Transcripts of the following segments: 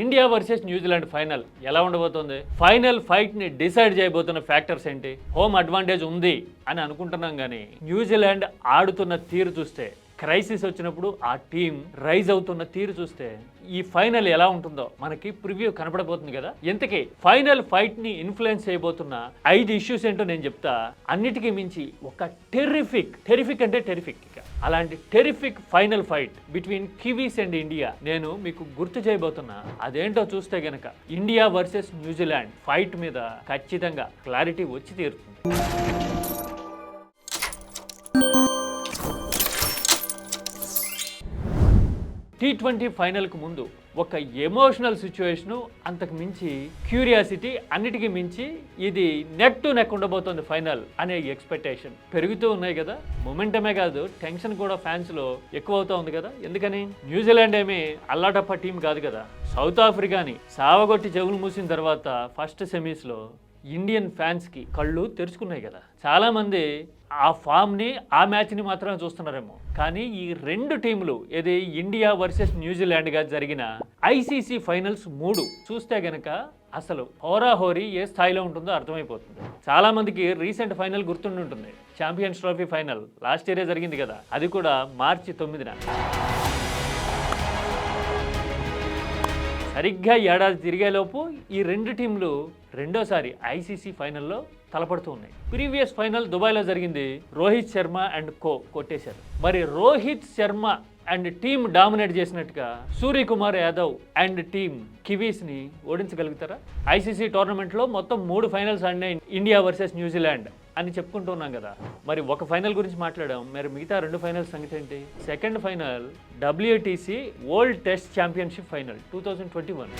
India versus New Zealand final ఎలా ఉండబోతోంది? Final fight ని డిసైడ్ చేయబోతున్న ఫ్యాక్టర్స్ ఏంటి? హోమ్ అడ్వాంటేజ్ ఉంది అని అనుకుంటున్నాం కానీ న్యూజిలాండ్ ఆడుతున్న తీరు చూస్తే, క్రైసిస్ వచ్చినప్పుడు ఆ టీం రైజ్ అవుతున్న తీరు చూస్తే ఈ ఫైనల్ ఎలా ఉంటుందో మనకి ప్రివ్యూ కనపడబోతుంది కదా. ఇంతకీ ఫైనల్ ఫైట్ ని ఇన్ఫ్లుయెన్స్ చేయబోతున్న 5 ఇష్యూస్ ఏంటో నేను చెప్తా. అన్నిటికీ మించి ఒక టెరిఫిక్ అంటే టెరిఫిక్, అలాంటి terrific final fight between Kiwis and India నేను మీకు గుర్తు చేయబోతున్నా. అదేంటో చూస్తే గనక ఇండియా వర్సెస్ న్యూజిలాండ్ ఫైట్ మీద ఖచ్చితంగా క్లారిటీ వచ్చి తీరుతుంది. T20 ఫైనల్కు ముందు ఒక ఎమోషనల్ సిచ్యువేషను, అంతకు మించి క్యూరియాసిటీ, అన్నిటికీ మించి ఇది నెక్ టు నెక్ ఉండబోతోంది ఫైనల్ అనే ఎక్స్పెక్టేషన్ పెరుగుతూ ఉన్నాయి కదా. మొమెంటమే కాదు, టెన్షన్ కూడా ఫ్యాన్స్లో ఎక్కువ అవుతూ ఉంది కదా. ఎందుకని? న్యూజిలాండ్ ఏమీ అల్లాటప్ప టీం కాదు కదా. సౌత్ ఆఫ్రికాని సావగొట్టి చెవులు మూసిన తర్వాత ఫస్ట్ సెమీస్లో ఇండియన్ ఫ్యాన్స్కి కళ్ళు తెరుచుకున్నాయి కదా. చాలామంది ఆ ఫామ్ని, ఆ మ్యాచ్ని మాత్రమే చూస్తున్నారేమో, కానీ ఈ రెండు టీంలు, ఏది ఇండియా వర్సెస్ న్యూజిలాండ్గా జరిగిన ఐసీసీ ఫైనల్స్ 3 చూస్తే గనక అసలు హోరాహోరీ ఏ స్థాయిలో ఉంటుందో అర్థమైపోతుంది. చాలా మందికి రీసెంట్ ఫైనల్ గుర్తుండి ఉంటుంది, ఛాంపియన్స్ ట్రోఫీ ఫైనల్ లాస్ట్ ఇయరే జరిగింది కదా. అది కూడా మార్చి 9న. సరిగ్గా ఏడాది తిరిగేలోపు ఈ రెండు టీంలు రెండోసారి ఐసీసీ ఫైనల్లో తలపడుతూ ఉన్నాయి. ప్రీవియస్ ఫైనల్ దుబాయ్లో జరిగింది, రోహిత్ శర్మ అండ్ కొట్టేశారు. మరి Rohit Sharma and team dominate చేసినట్టుగా సూర్యకుమార్ యాదవ్ అండ్ టీమ్ కివీస్ని ఓడించగలుగుతారా? ఐసీసీ టోర్నమెంట్లో మొత్తం 3 ఫైనల్స్ ఆడినాయి ఇండియా వర్సెస్ న్యూజిలాండ్ అని చెప్పుకుంటున్నాం కదా. మరి ఒక ఫైనల్ గురించి మాట్లాడాం, మరి మిగతా 2 ఫైనల్స్ సంగతి ఏంటి? Second final WTC world test championship final 2021.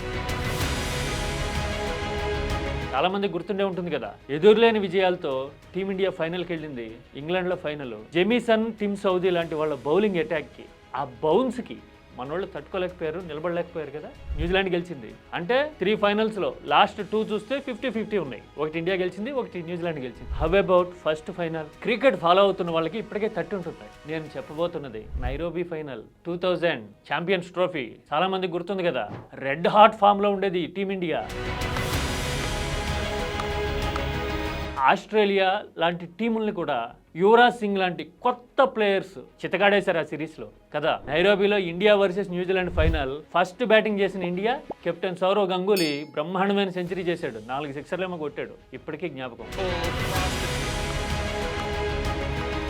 చాలా మంది గుర్తుండే ఉంటుంది కదా, ఎదురులేని విజయాలతో టీమిండియా ఫైనల్కి వెళ్ళింది. ఇంగ్లాండ్లో ఫైనల్, జెమిసన్, టిమ్ సౌదీ లాంటి వాళ్ళ బౌలింగ్ అటాక్కి, ఆ బౌన్స్కి మన వాళ్ళు తట్టుకోలేకపోయారు, నిలబడలేకపోయారు కదా. న్యూజిలాండ్ గెలిచింది. అంటే 3 ఫైనల్స్లో లాస్ట్ 2 చూస్తే 50-50 ఉన్నాయి. ఒకటి ఇండియా గెలిచింది, ఒకటి న్యూజిలాండ్ గెలిచింది. How about first final? Cricket follow అవుతున్న వాళ్ళకి ఇప్పటికే తట్టి ఉంటుంది. నేను చెప్పబోతున్నది నైరోబీ ఫైనల్ 2000 ఛాంపియన్స్ ట్రోఫీ. చాలా మంది గుర్తుంది కదా, రెడ్ హాట్ ఫామ్లో ఉండేది టీమిండియా. ఆస్ట్రేలియా లాంటి టీముల్ని కూడా యువరాజ్ సింగ్ లాంటి కొత్త ప్లేయర్స్ చితకాడేశారు ఆ సిరీస్లో కదా. నైరోబీలో India versus New Zealand final first batting చేసిన ఇండియా కెప్టెన్ సౌరవ్ గంగూలీ బ్రహ్మాండమైన సెంచరీ చేశాడు, 4 సిక్సర్లేమో కొట్టాడు, ఇప్పటికీ జ్ఞాపకం.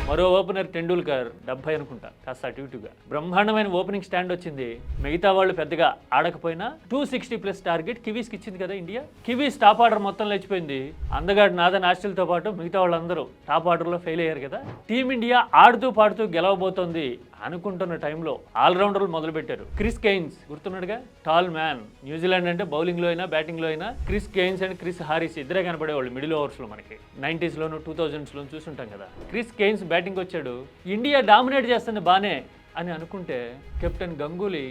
మరో ఓపెనర్ టెండూల్కర్ 70 అనుకుంటా, కాస్త అటు ఇటుగా బ్రహ్మాండమైన ఓపెనింగ్ స్టాండ్ వచ్చింది. మిగతా వాళ్ళు పెద్దగా ఆడకపోయినా 260+ టార్గెట్ కివీస్కి ఇచ్చింది కదా ఇండియా. కివీస్ టాప్ ఆర్డర్ మొత్తం లేచిపోయింది. అందగాడు నాథన్ ఆస్ట్రేలియాతో పాటు మిగతా వాళ్ళందరూ టాప్ ఆర్డర్లో ఫెయిల్ అయ్యారు కదా. టీమిండియా ఆడుతూ పాడుతూ గెలవబోతోంది అనుకుంటున్న టైంలో ఆల్రౌండర్లు మొదలుపెట్టారు. క్రిస్ కెయిన్స్ గుర్తున్నాడుగా, టాల్ మ్యాన్. న్యూజిలాండ్ అంటే బౌలింగ్లో అయినా బ్యాటింగ్లో అయినా Chris Cairns and Chris Harris ఇద్దరే కనపడేవాళ్ళు మిడిల్ ఓవర్స్లో. మనకి 90sలోను 2000sలోను చూసుంటాం కదా. క్రిస్ కెయిన్స్ బ్యాటింగ్ వచ్చాడు, ఇండియా డామినేట్ చేస్తుంది బానే అని అనుకుంటే కెప్టెన్ గంగూలీ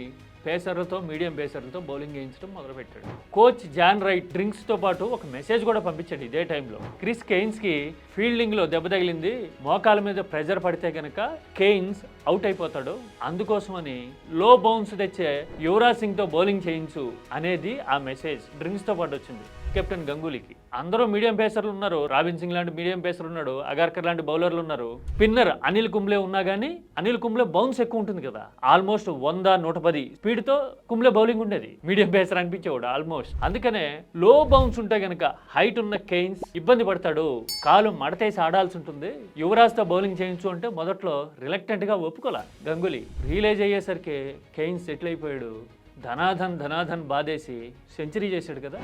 పేసర్లతో, మీడియం పేసర్లతో బౌలింగ్ వేయించడం మొదలుపెట్టాడు. కోచ్ జాన్ రైట్ డ్రింక్స్తో పాటు ఒక మెసేజ్ కూడా పంపించాడు ఇదే టైంలో. క్రిస్ కెయిన్స్కి ఫీల్డింగ్లో దెబ్బ తగిలింది, మోకాల మీద ప్రెజర్ పడితే కనుక కెయిన్స్ అవుట్ అయిపోతాడు, అందుకోసమని లో బౌన్స్ తెచ్చే యువరాజ్ సింగ్తో బౌలింగ్ చేయించు అనేది ఆ మెసేజ్ డ్రింక్స్తో పాటు వచ్చింది కెప్టెన్ గంగూలీకి. అందరూ మీడియం పేసర్లు ఉన్నారు, రాబిన్ సింగ్ లాంటి మీడియం పేసర్ ఉన్నాడు, అగార్కర్ లాంటి బౌలర్లు ఉన్నారు. స్పిన్నర్ అనిల్ కుంబ్లే ఉన్నా కానీ అనిల్ కుంబ్లే బౌన్స్ ఎక్కువ ఉంటుంది కదా, ఆల్మోస్ట్ 100-110 స్పీడ్తో కుంబ్లే బౌలింగ్ ఉండేది. మీడియం పేసర్ అనిపించేవాడు ఆల్మోస్ట్. అందుకనే లో బౌన్స్ ఉంటే కనుక హైట్ ఉన్న కెయిన్స్ ఇబ్బంది పడతాడు, కాలు మడతేసి ఆడాల్సి ఉంటుంది. యువరాజ్తో బౌలింగ్ చేయించు అంటే మొదట్లో రిలక్టెంట్గా ఒప్పుకోలే గంగూలీ. రియలైజ్ అయ్యేసరికి కెయిన్స్ సెటిల్ అయిపోయాడు, ధనాధన్ బాధేసి సెంచరీ చేశాడు కదా.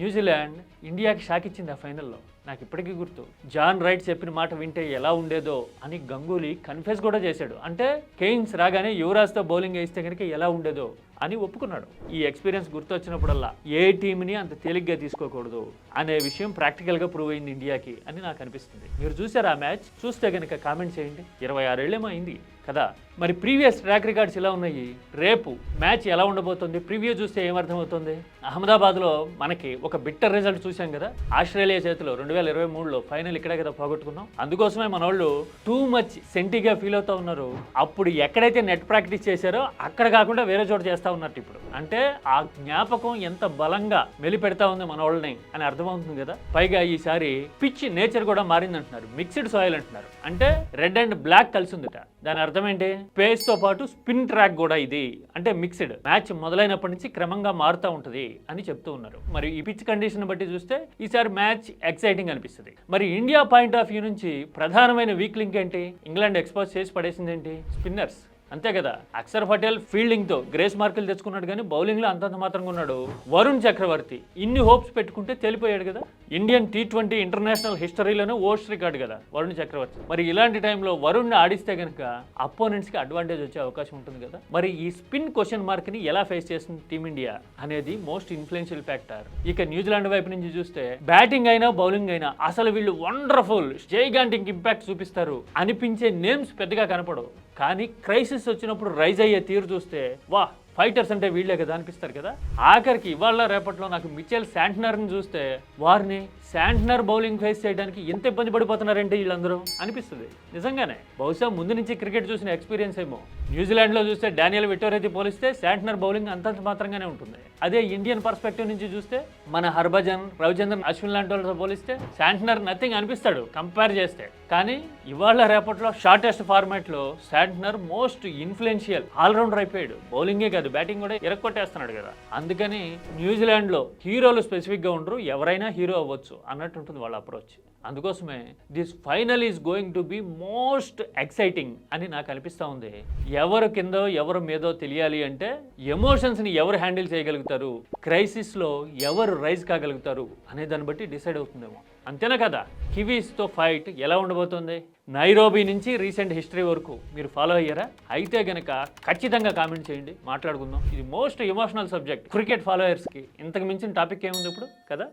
న్యూజిలాండ్ ఇండియాకి షాక్ ఇచ్చింది ఆ ఫైనల్లో, నాకు ఇప్పటికీ గుర్తు. జాన్ రైట్ చెప్పిన మాట వింటే ఎలా ఉండేదో అని గంగూలీ కన్ఫెస్ కూడా చేశాడు. అంటే కెయిన్స్ రాగానే యువరాజ్తో బౌలింగ్ వేస్తే కనుక ఎలా ఉండేదో అని ఒప్పుకున్నాడు. ఈ ఎక్స్పీరియన్స్ గుర్తొచ్చినప్పుడల్లా ఏ టీంని అంత తేలిగ్గా తీసుకోకూడదు అనే విషయం ప్రాక్టికల్గా ప్రూవ్ అయింది ఇండియాకి అని నాకు అనిపిస్తుంది. మీరు చూసారా ఆ మ్యాచ్? చూస్తే కనుక కామెంట్ చేయండి. 26 ఏళ్ళేమో అయింది కదా. మరి ప్రీవియస్ ట్రాక్ రికార్డ్స్ ఇలా ఉన్నాయి. రేపు మ్యాచ్ ఎలా ఉండబోతుంది ప్రివ్యూ చూస్తే ఏమర్థమవుతుంది? అహ్మదాబాద్లో మనకి ఒక బిట్టర్ రిజల్ట్ చూసాం కదా, ఆస్ట్రేలియా చేతిలో 2023లో ఫైనల్ ఇక్కడే కదా పోగొట్టుకున్నాం. అందుకోసమే మన వాళ్ళు టూ మచ్ సెంటీగా ఫీల్ అవుతా ఉన్నారు. అప్పుడు ఎక్కడైతే నెట్ ప్రాక్టీస్ చేశారో అక్కడ కాకుండా వేరే చోట చేస్తా ఉన్నట్టు ఇప్పుడు. అంటే ఆ జ్ఞాపకం ఎంత బలంగా మెలిపెడతా ఉంది మన వాళ్ళని అని అర్థమవుతుంది కదా. పైగా ఈసారి పిచ్ నేచర్ కూడా మారిందంటున్నారు, మిక్స్డ్ సాయిల్ అంటున్నారు. అంటే రెడ్ అండ్ బ్లాక్ కలిసి ఉందిట. దాని అర్థం ఏంటి? పేస్ తో పాటు స్పిన్ ట్రాక్ కూడా ఇది, అంటే మిక్స్డ్. మ్యాచ్ మొదలైనప్పటి నుంచి క్రమంగా మారుతూ ఉంటుంది అని చెప్తూ ఉన్నారు. మరి ఈ పిచ్ కండిషన్ బట్టి చూస్తే ఈసారి మ్యాచ్ ఎక్సైటింగ్ అనిపిస్తుంది. మరి ఇండియా పాయింట్ ఆఫ్ వ్యూ నుంచి ప్రధానమైన వీక్ లింక్ ఏంటి? ఇంగ్లాండ్ ఎక్స్పోజ్ చేసి పడేసింది ఏంటి? స్పిన్నర్స్, అంతే కదా. అక్షర్ పటేల్ ఫీల్డింగ్ తో గ్రేస్ మార్కులు తెచ్చుకున్నాడు, కానీ బౌలింగ్ లో అంతంత మాత్రంగా ఉన్నాడు. వరుణ్ చక్రవర్తి ఇన్ని హోప్స్ పెట్టుకుంటే తెలిపోయాడు కదా. ఇండియన్ T20 ఇంటర్నేషనల్ హిస్టరీలోనే ఓస్ట్ రికార్డ్ కదా వరుణ్ చక్రవర్తి. మరి ఇలాంటి టైంలో వరుణ్ ఆడిస్తే కనుక అపోనెంట్స్ కి అడ్వాంటేజ్ వచ్చే అవకాశం ఉంటుంది కదా. మరి ఈ స్పిన్ క్వశ్చన్ మార్క్ ని ఎలా ఫేస్ చేస్తుంది టీమిండియా అనేది మోస్ట్ ఇన్ఫ్లుయెన్షియల్ ఫ్యాక్టర్. ఇక న్యూజిలాండ్ వైపు నుంచి చూస్తే బ్యాటింగ్ అయినా బౌలింగ్ అయినా అసలు వీళ్ళు వండర్ఫుల్ జైగాంటిక్ ఇంపాక్ట్ చూపిస్తారు అనిపించే నేమ్స్ పెద్దగా కనపడవు. కానీ క్రైసిస్ వచ్చినప్పుడు రైజ్ అయ్యే తీరు చూస్తే వా, ఫైటర్స్ అంటే వీళ్ళే కదా అనిపిస్తారు కదా. ఆఖరికి ఇవాళ రేపట్లో నాకు మిచెల్ శాంట్నర్ని చూస్తే వారిని శాంట్నర్ బౌలింగ్ ఫేస్ చేయడానికి ఎంత ఇబ్బంది పడిపోతున్నారంటే వీళ్ళందరూ అనిపిస్తుంది నిజంగానే. బహుశా ముందు నుంచి క్రికెట్ చూసిన ఎక్స్పీరియన్స్ ఏమో. న్యూజిలాండ్లో చూస్తే డానియల్ విటోరియాతో పోలిస్తే శాంట్నర్ బౌలింగ్ అంతంత మాత్రంగానే ఉంటుంది. అదే ఇండియన్ పర్స్పెక్టివ్ నుంచి చూస్తే మన హర్భజన్, రవిచంద్రన్ అశ్విన్ లాంటి వాళ్ళతో పోలిస్తే శాంట్నర్ నథింగ్ అనిపిస్తాడు కంపేర్ చేస్తే. కానీ ఇవాళ రేపట్లో షార్టెస్ట్ ఫార్మాట్లో శాంట్నర్ మోస్ట్ ఇన్ఫ్లుయెన్షియల్ ఆల్రౌండర్ అయిపోయాడు. బౌలింగే కాదు బ్యాటింగ్ కూడా ఇరక్కొట్టేస్తున్నాడు కదా. అందుకని న్యూజిలాండ్లో హీరోలు స్పెసిఫిక్గా ఉండరు, ఎవరైనా హీరో అవ్వచ్చు అన్నట్టు ఉంటుంది వాళ్ళ అప్రోచ్. అందుకోసమే this final is going to be most exciting అని నాకు అనిపిస్తూ ఉంది. ఎవరు కిందో ఎవరు మీదో తెలియాలి అంటే ఎమోషన్స్ని ఎవరు హ్యాండిల్ చేయగలుగుతారు, క్రైసిస్లో ఎవరు రైజ్ కాగలుగుతారు అనే దాన్ని బట్టి డిసైడ్ అవుతుందేమో. అంతేనా కదా. కివీస్తో ఫైట్ ఎలా ఉండబోతుంది? నైరోబీ నుంచి రీసెంట్ హిస్టరీ వరకు మీరు ఫాలో అయ్యారా? అయితే గనక ఖచ్చితంగా కామెంట్ చేయండి, మాట్లాడుకుందాం. ఇది మోస్ట్ ఎమోషనల్ సబ్జెక్ట్ క్రికెట్ ఫాలోయర్స్కి. ఇంతకు మించిన టాపిక్ ఏముంది ఇప్పుడు కదా.